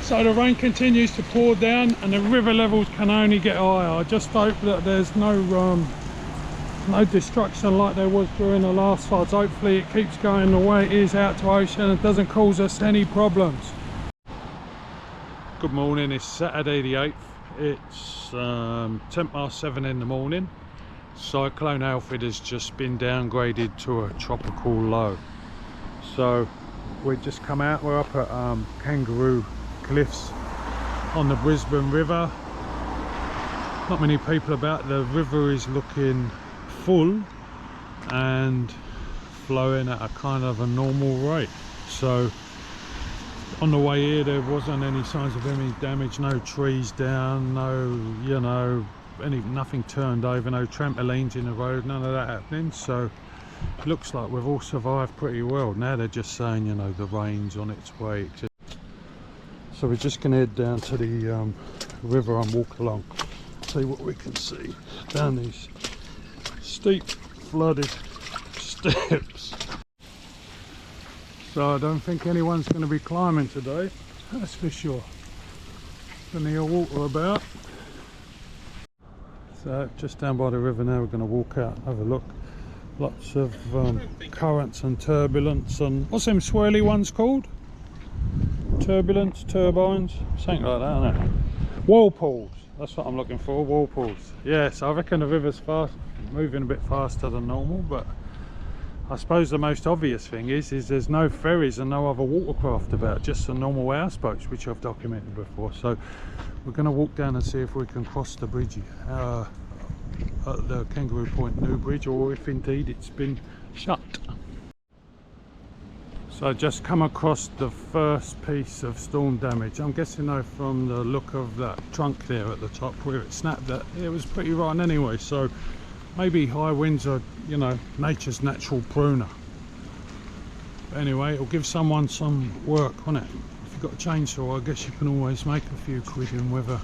So the rain continues to pour down and the river levels can only get higher. I just hope that there's no destruction like there was during the last floods. Hopefully it keeps going the way it is out to ocean and doesn't cause us any problems. Good morning, it's Saturday the 8th. It's 7:10 in the morning. Cyclone Alfred has just been downgraded to a tropical low. So we've just come out, we're up at Kangaroo Cliffs on the Brisbane River. Not many people about. The river is looking full and flowing at a kind of a normal rate. So on the way here there wasn't any signs of any damage, no trees down, no nothing turned over, no trampolines in the road, none of that happening. So it looks like we've all survived pretty well. Now they're just saying, the rain's on its way. So we're just going to head down to the river and walk along, see what we can see down these steep flooded steps. So I don't think anyone's going to be climbing today, that's for sure. Plenty of water about. So just down by the river now, we're going to walk out and have a look. Lots of currents and turbulence and what's them swirly ones called? Turbulence, turbines, something like that, isn't it? Whirlpools, that's what I'm looking for, whirlpools. Yes, I reckon the river's moving a bit faster than normal, but I suppose the most obvious thing is there's no ferries and no other watercraft about, just the normal houseboats, which I've documented before. So we're going to walk down and see if we can cross the bridge at the Kangaroo Point new bridge, or if indeed it's been shut. So I just come across the first piece of storm damage. I'm guessing though from the look of that trunk there at the top where it snapped, that it was pretty rotten anyway. So maybe high winds are, nature's natural pruner. But anyway, it'll give someone some work on it. If you've got a chainsaw, I guess you can always make a few quid in weather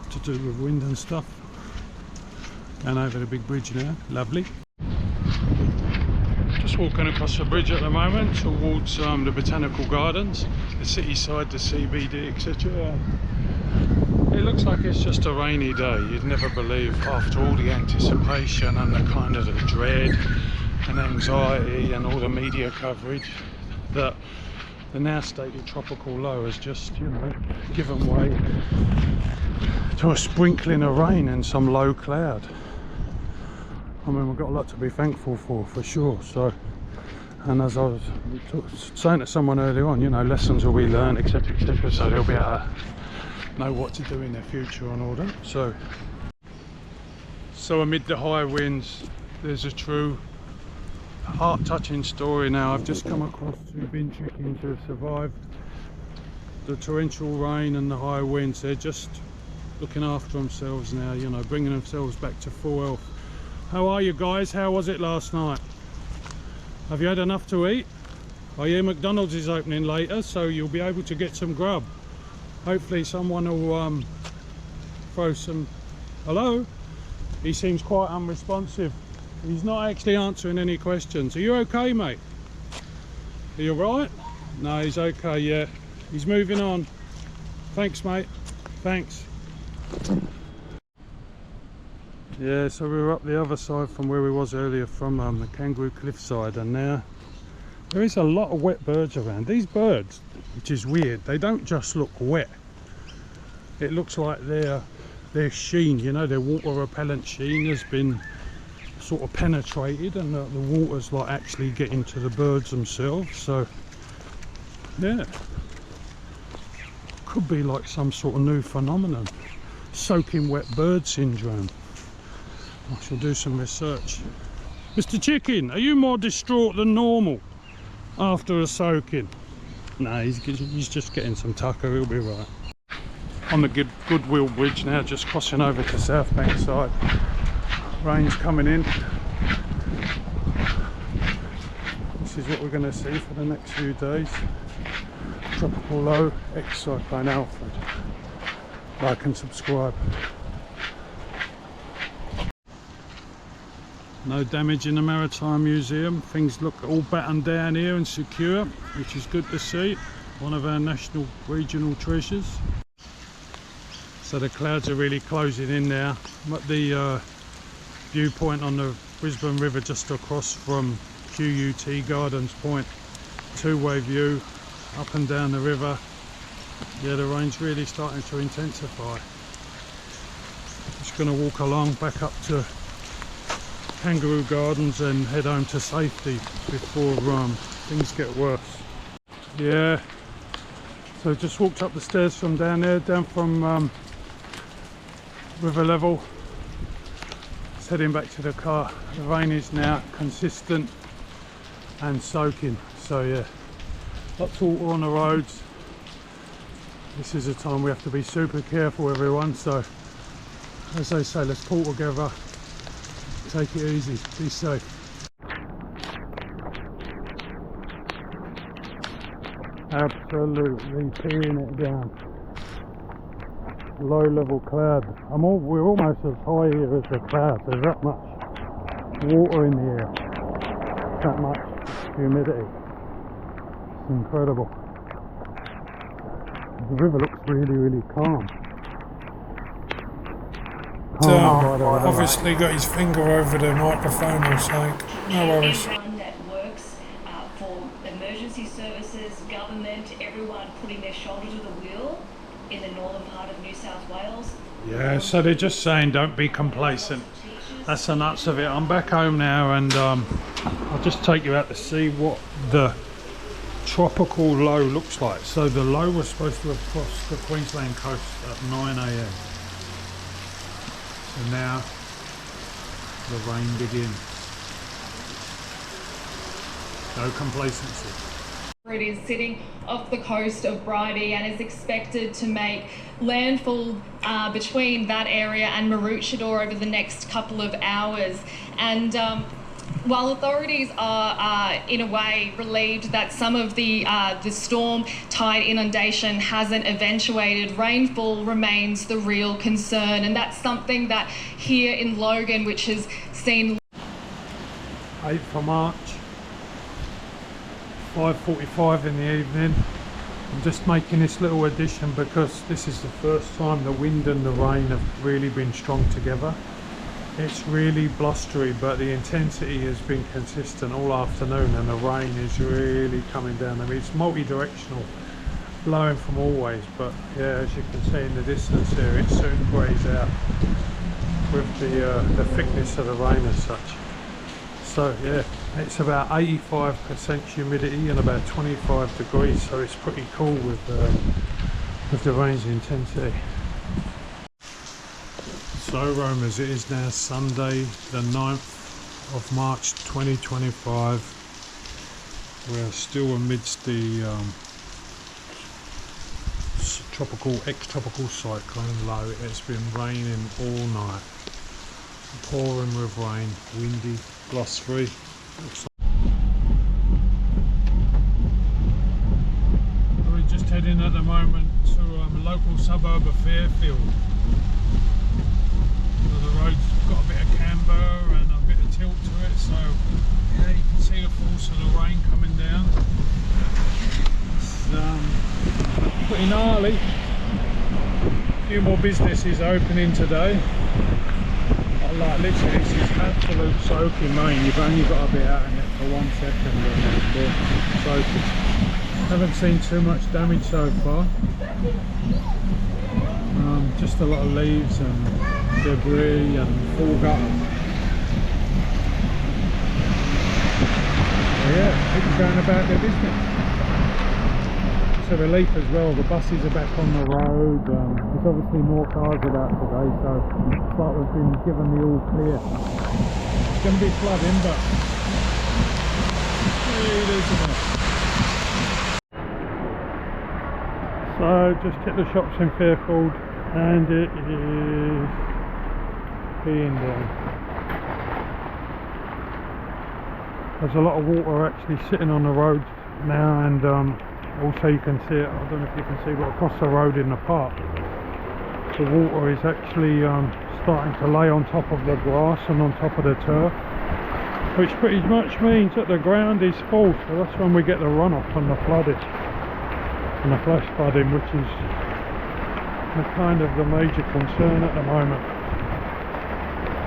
to do with wind and stuff. Going over the big bridge now, lovely. Just walking across the bridge at the moment towards the Botanical Gardens, the city side, the CBD, etc. It looks like it's just a rainy day. You'd never believe, after all the anticipation and the kind of the dread and anxiety and all the media coverage, that the now stated tropical low has just, given way to a sprinkling of rain and some low cloud. I mean, we've got a lot to be thankful for sure. So, and as I was saying to someone earlier on, lessons will be learned, etc, etc, so they'll be able to know what to do in their future and all that. So amid the high winds, there's a true heart-touching story now. I've just come across two bin chickens who have survived the torrential rain and the high winds. They're just looking after themselves now, bringing themselves back to full health. How are you guys? How was it last night? Have you had enough to eat? I hear McDonald's is opening later, so you'll be able to get some grub. Hopefully someone will throw some... Hello? He seems quite unresponsive. He's not actually answering any questions. Are you okay, mate? Are you alright? No, he's okay, yeah. He's moving on. Thanks, mate. Thanks. Yeah, so we were up the other side from where we was earlier, from the Kangaroo Cliff side, and now there is a lot of wet birds around. These birds, which is weird, they don't just look wet. It looks like their sheen, their water repellent sheen has been sort of penetrated, and the water's like actually getting to the birds themselves. So yeah, could be like some sort of new phenomenon, soaking wet bird syndrome. I shall do some research. Mr. Chicken, are you more distraught than normal after a soaking? No, he's just getting some tucker, he'll be right. On the Goodwill Bridge now, just crossing over to South Bank side. Rain's coming in. This is what we're going to see for the next few days. Tropical low, ex-cyclone Alfred. Like and subscribe. No damage in the Maritime Museum. Things look all battened down here and secure, which is good to see. one of our national regional treasures. So the clouds are really closing in now. I'm at the viewpoint on the Brisbane River just across from QUT Gardens Point. Two-way view up and down the river. Yeah, the rain's really starting to intensify. Just going to walk along back up to Kangaroo Gardens and head home to safety before things get worse. Yeah, so just walked up the stairs from down there, down from river level. Just heading back to the car. The rain is now consistent and soaking, so yeah, lots of water on the roads. This is a time we have to be super careful, everyone, so as they say, let's pull together, take it easy, be safe. Absolutely peeing it down. Low level cloud. We're almost as high here as the clouds. There's that much water in the air, that much humidity. It's incredible. The river looks really, really calm. Obviously got his finger over the microphone or something. No worries. Everyone that works for emergency services, government, everyone putting their shoulder to the wheel in the northern part of New South Wales. Yeah, so they're just saying don't be complacent. That's the nuts of it. I'm back home now, and I'll just take you out to see what the tropical low looks like. So the low was supposed to have crossed the Queensland coast at 9 AM. So now the rain begins. No complacency. It is sitting off the coast of Bridie and is expected to make landfall between that area and Maroochydore over the next couple of hours. And while authorities are in a way relieved that some of the storm tide inundation hasn't eventuated, rainfall remains the real concern, and that's something that here in Logan, which has seen 8th of March, 5:45 in the evening. I'm just making this little addition because this is the first time the wind and the rain have really been strong together. It's really blustery, but the intensity has been consistent all afternoon, and the rain is really coming down. I mean, it's multi-directional, blowing from all ways, but yeah, as you can see in the distance here, it soon greys out with the thickness of the rain as such. So yeah, it's about 85% humidity and about 25 degrees, so it's pretty cool with the rain's intensity. So Romers, it is now Sunday the 9th of March 2025. We're still amidst the ex-tropical cyclone low. It's been raining all night, pouring with rain, windy, blustery. We're just heading at the moment to a local suburb of Fairfield. The road's got a bit of camber and a bit of tilt to it, so yeah, you can see the force of the rain coming down. It's pretty gnarly. A few more businesses opening today. Like literally, this is absolute soaking rain. You've only got to be out in it for 1 second and it's soaking. Haven't seen too much damage so far. Just a lot of leaves and debris and full gutter. Yeah, people going about their business. It's a relief as well. The buses are back on the road. There's obviously more cars about today, so it's like we've been given the all clear. It's going to be flooding, but it is enough. So just hit the shops in Fairfield, and it is peeing down. There's a lot of water actually sitting on the road now, and also you can see it, I don't know if you can see, but across the road in the park the water is actually starting to lay on top of the grass and on top of the turf, which pretty much means that the ground is full, so that's when we get the runoff and the flooding. and the flash flooding, which is the kind of the major concern at the moment.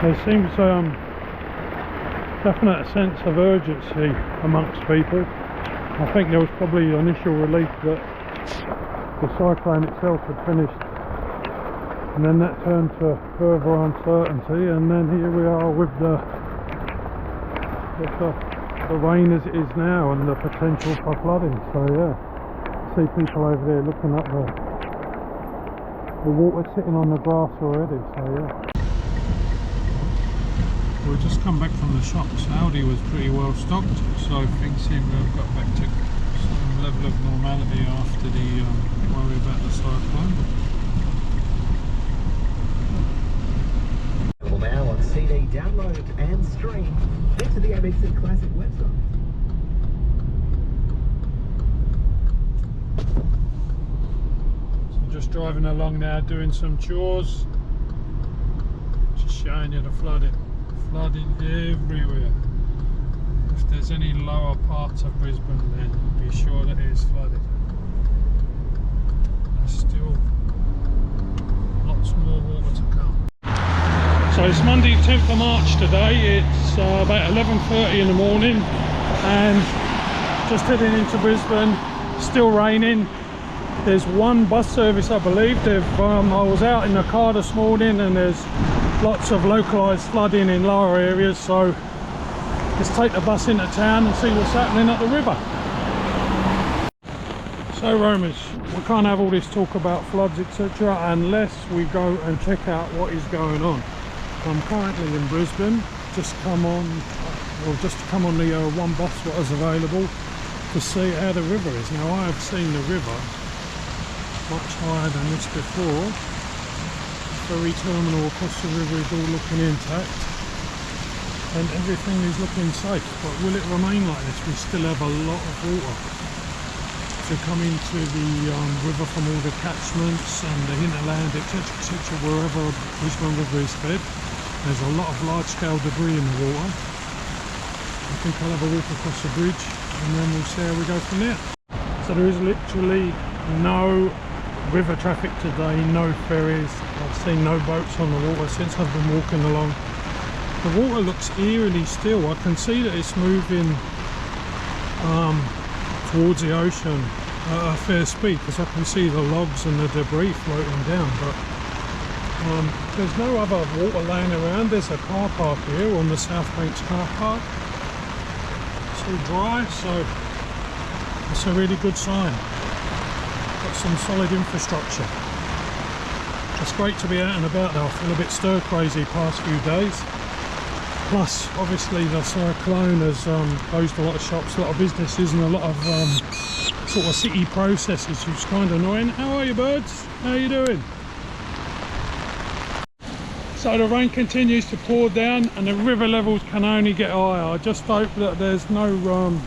There seems definite sense of urgency amongst people. I think there was probably initial relief that the cyclone itself had finished, and then that turned to further uncertainty, and then here we are with the rain as it is now and the potential for flooding. So yeah, see people over there looking at the water sitting on the grass already. So yeah. We've just come back from the shops. Aldi was pretty well stocked, so things seem to have got back to some level of normality after the worry about the cyclone. Available now on CD, download and stream. Head to the ABC Classic website. So just driving along now, doing some chores. Just showing you the flooding. Flooding everywhere. If there's any lower parts of Brisbane, then be sure that it is flooded. There's still lots more water to come. So it's Monday 10th of March today. It's about 11:30 in the morning and just heading into Brisbane. Still raining. There's one bus service, I believe. I was out in the car this morning and there's lots of localised flooding in lower areas, so let's take the bus into town and see what's happening at the river. So Romans, we can't have all this talk about floods etc. unless we go and check out what is going on. I'm currently in Brisbane, just to come on the one bus that was available to see how the river is. Now I have seen the river much higher than this before. Ferry terminal across the river is all looking intact and everything is looking safe, but will it remain like this? We still have a lot of water to come into the river from all the catchments and the hinterland etc, wherever Brisbane River is fed. There's a lot of large scale debris in the water. I think I'll have a walk across the bridge and then we'll see how we go from there. So there is literally no river traffic today, no ferries. I've seen no boats on the water since I've been walking along. The water looks eerily still. I can see that it's moving towards the ocean at a fair speed because I can see the logs and the debris floating down, but there's no other water laying around. There's a car park here on the South Banks car park. It's all dry, so it's a really good sign. Got some solid infrastructure. It's great to be out and about now. I feel a bit stir crazy past few days. Plus obviously the cyclone has closed a lot of shops, a lot of businesses and a lot of sort of city processes, which is kind of annoying. How are you birds? How are you doing? So the rain continues to pour down and the river levels can only get higher. I just hope that there's no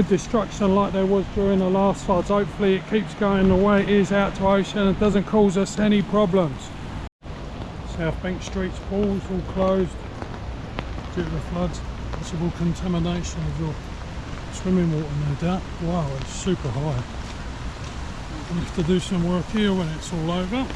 destruction like there was during the last floods. Hopefully it keeps going the way it is out to ocean and doesn't cause us any problems. South Bank Street's pools all closed due to the floods. Possible contamination of your swimming water, no doubt. Wow, it's super high. We'll have to do some work here when it's all over.